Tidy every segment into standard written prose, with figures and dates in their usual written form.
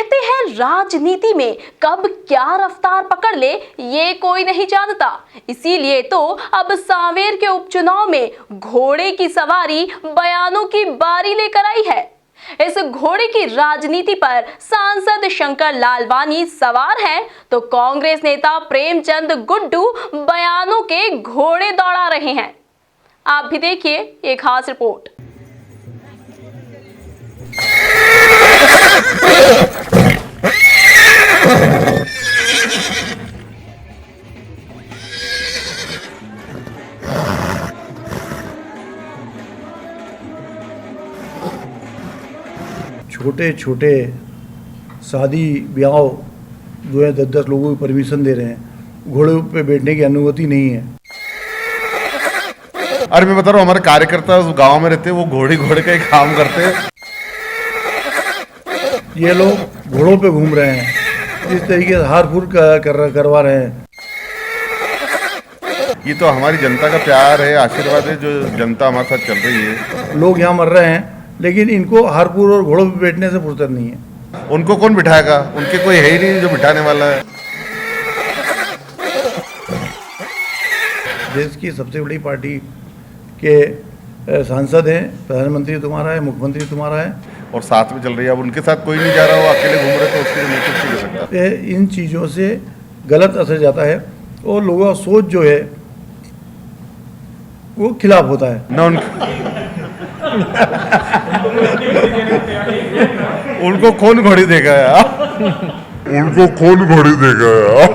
कहते हैं राजनीति में कब क्या रफ्तार पकड़ ले ये कोई नहीं जानता। इसीलिए तो अब सांवेर के उपचुनाव में घोड़े की सवारी बयानों की बारी लेकर आई है। इस घोड़े की राजनीति पर सांसद शंकर लालवानी सवार हैं तो कांग्रेस नेता प्रेमचंद गुड्डू बयानों के घोड़े दौड़ा रहे हैं। आप भी देखिए ये खास रिपोर्ट। छोटे छोटे शादी ब्याह जो है 10-10 लोगों को परमिशन दे रहे हैं, घोड़े पे बैठने की अनुमति नहीं है। अरे मैं बता रहा हूँ, हमारे कार्यकर्ता उस गांव में रहते हैं, वो घोड़े का ही काम करते हैं। ये लोग घोड़ों पे घूम रहे हैं, इस तरीके से हार-फूर करवा रहे हैं। ये तो हमारी जनता का प्यार है, आशीर्वाद है, जो जनता हमारे साथ चल रही है। लोग यहाँ मर रहे हैं, लेकिन इनको हारपुर और घोड़ों पे बैठने से फुर्सत नहीं है। उनको कौन बिठाएगा? उनके कोई है ही नहीं जो बिठाने वाला है। देश की सबसे बड़ी पार्टी के सांसद हैं, प्रधानमंत्री तुम्हारा है, मुख्यमंत्री तुम्हारा है, और साथ में चल रही है। अब उनके साथ कोई नहीं जा रहा, वो अकेले घूम रहे, तो उसके लिए मैं कुछ नहीं कर सकता। इन चीज़ों से गलत असर जाता है और लोगों का सोच जो है वो खिलाफ होता है ना। उनको कौन घोड़ी देगा यार? उनको कौन घोड़ी देगा यार?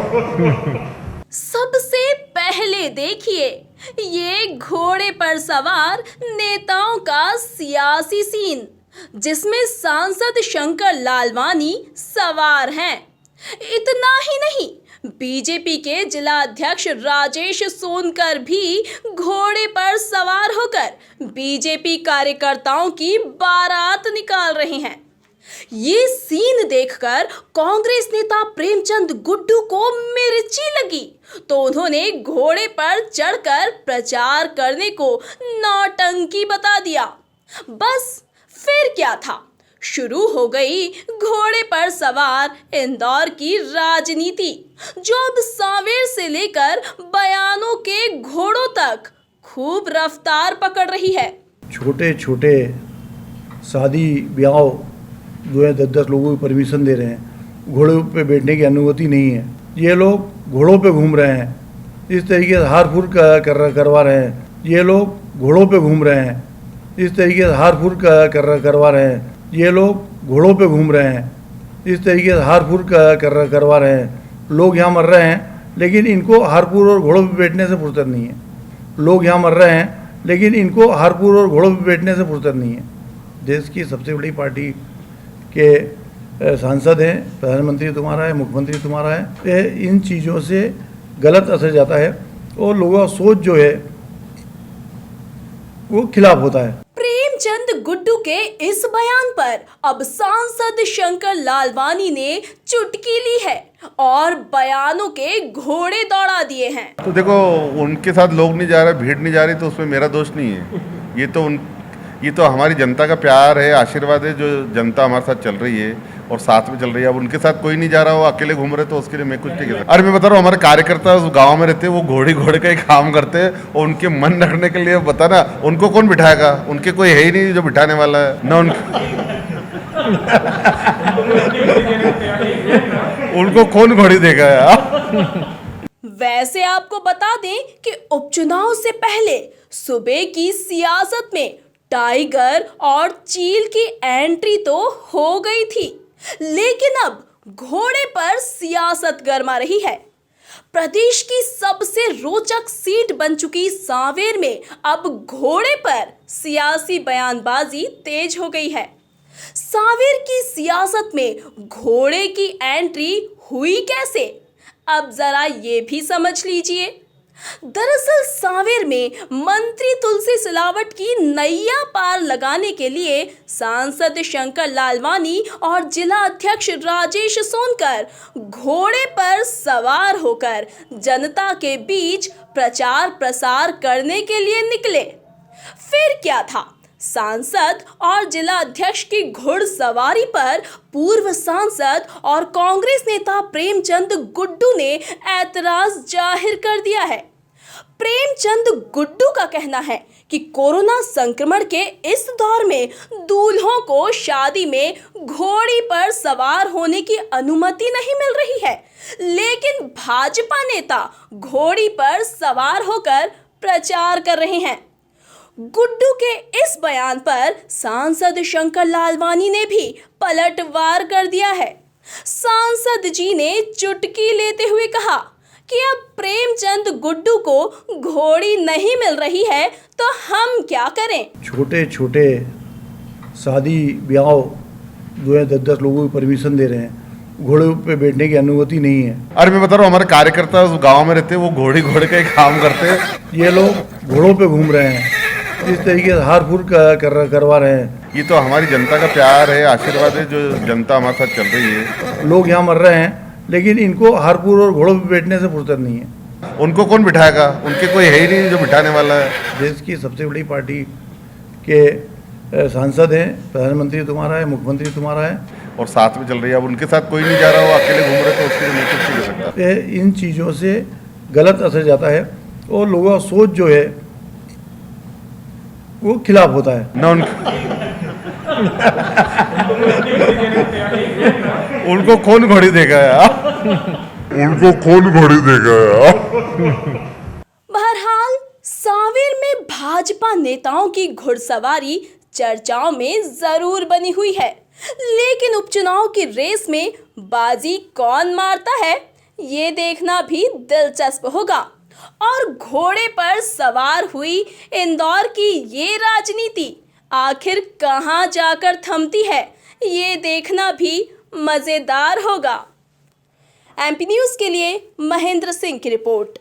सबसे पहले देखिए ये घोड़े पर सवार नेताओं का सियासी सीन, जिसमें सांसद शंकर लालवानी सवार हैं। इतना ही नहीं, बीजेपी के जिला अध्यक्ष राजेश सोनकर भी घोड़े पर सवार होकर बीजेपी कार्यकर्ताओं की बारात निकाल रहे हैं। ये सीन देखकर कांग्रेस नेता प्रेमचंद गुड्डू को मिर्ची लगी तो उन्होंने घोड़े पर चढ़कर प्रचार करने को नौटंकी बता दिया। बस फिर क्या था, शुरू हो गई घोड़े पर सवार इंदौर की राजनीति, जो अब सांवेर से लेकर बयानों के घोड़ों तक खूब रफ्तार पकड़ रही है। छोटे छोटे शादी ब्याह जो है 10-10 लोगों को परमिशन दे रहे हैं, घोड़े पे बैठने की अनुमति नहीं है। ये लोग घोड़ों पे घूम रहे हैं, इस तरीके से हार-फूर करवा रहे हैं। ये लोग घोड़ों पे घूम रहे हैं, इस तरीके से हार-फूर करवा रहे हैं। ये लोग घोड़ों पे घूम रहे हैं, इस तरीके से हार-फूर करवा रहे हैं। लोग यहाँ मर रहे हैं, लेकिन इनको हारपुर और घोड़ों पे बैठने से फुर्सत नहीं है। लोग यहाँ मर रहे हैं, लेकिन इनको हारपुर और घोड़ों पे बैठने से फुर्सत नहीं है। देश की सबसे बड़ी पार्टी के सांसद हैं, प्रधानमंत्री तुम्हारा है, मुख्यमंत्री तुम्हारा है। इन चीज़ों से गलत असर जाता है और लोगों का सोच जो है वो खिलाफ होता है। प्रेमचंद गुड्डू के इस बयान पर अब सांसद शंकर लालवानी ने चुटकी ली है और बयानों के घोड़े दौड़ा दिए हैं। तो देखो, उनके साथ लोग नहीं जा रहे, भीड़ नहीं जा रही, तो उसमें मेरा दोष नहीं है। ये तो हमारी जनता का प्यार है, आशीर्वाद है, जो जनता हमारे साथ चल रही है और साथ में चल रही है। अब उनके साथ कोई नहीं जा रहा, वो अकेले घूम रहे, तो उसके लिए मैं कुछ नहीं कर सकता। अरे मैं बता रहा हूँ, हमारे कार्यकर्ता उस गांव में रहते हैं, वो घोड़े का ही काम करते हैं, और उनके मन रखने के लिए बता ना, उनको कौन बिठाएगा? उनके कोई है ही नहीं जो बिठाने वाला है ना। उनको कौन घोड़ी देगा यार? वैसे आपको बता दें कि उपचुनाव से पहले सूबे की सियासत में टाइगर और चील की एंट्री तो हो गई थी, लेकिन अब घोड़े पर सियासत गर्मा रही है। प्रदेश की सबसे रोचक सीट बन चुकी सांवेर में अब घोड़े पर सियासी बयानबाजी तेज हो गई है। सांवेर की सियासत में घोड़े की एंट्री हुई कैसे, अब जरा ये भी समझ लीजिए। दरअसल सांवेर में मंत्री तुलसी सिलावट की नैया पार लगाने के लिए सांसद शंकर लालवानी और जिला अध्यक्ष राजेश सोनकर घोड़े पर सवार होकर जनता के बीच प्रचार प्रसार करने के लिए निकले। फिर क्या था, सांसद और जिला अध्यक्ष की घुड़सवारी पर पूर्व सांसद और कांग्रेस नेता प्रेमचंद गुड्डू ने ऐतराज जाहिर कर दिया है। प्रेमचंद गुड्डू का कहना है कि कोरोना संक्रमण के इस दौर में दूल्हों को शादी में घोड़ी पर सवार होने की अनुमति नहीं मिल रही है, लेकिन भाजपा नेता घोड़ी पर सवार होकर प्रचार कर रहे हैं। गुड्डू के इस बयान पर सांसद शंकर लालवानी ने भी पलटवार कर दिया है। सांसद जी ने चुटकी लेते हुए कहा कि अब प्रेमचंद गुड्डू को घोड़ी नहीं मिल रही है तो हम क्या करें। छोटे छोटे शादी ब्याह जो है 10-10 लोगों को परमिशन दे रहे हैं, घोड़े पे बैठने की अनुमति नहीं है। अरे मैं बता रहा हूँ, हमारे कार्यकर्ता उस गांव में रहते हैं, वो घोड़े का ही काम करते हैं। ये लोग घोड़ों पे घूम रहे हैं, इस तरीके से हार फूर करवा रहे हैं। ये तो हमारी जनता का प्यार है, आशीर्वाद है, जो जनता हमारे साथ चल रही है। लोग यहाँ मर रहे हैं, लेकिन इनको हारपुर और घोड़ों पे बैठने से फुर्सत नहीं है। उनको कौन बिठाएगा? उनके कोई है ही नहीं जो बिठाने वाला है। देश की सबसे बड़ी पार्टी के सांसद हैं, प्रधानमंत्री तुम्हारा है, मुख्यमंत्री तुम्हारा है, और साथ में चल रही है। अब उनके साथ कोई नहीं जा रहा, वो अकेले घूम रहे, तो उसके लिए मैं कुछ नहीं कर सकता। इन चीज़ों से गलत असर जाता है और लोगों का सोच जो है वो खिलाफ होता है। ना उनको कौन घोड़ी देगा यार? उनको कौन घोड़ी देगा यार? बहरहाल सांवेर में भाजपा नेताओं की घुड़सवारी चर्चाओं में जरूर बनी हुई है, लेकिन उपचुनाव की रेस में बाजी कौन मारता है ये देखना भी दिलचस्प होगा। और घोड़े पर सवार हुई इंदौर की ये राजनीति आखिर कहां जाकर थमती है ये देखना भी मजेदार होगा। एमपी न्यूज़ के लिए महेंद्र सिंह की रिपोर्ट।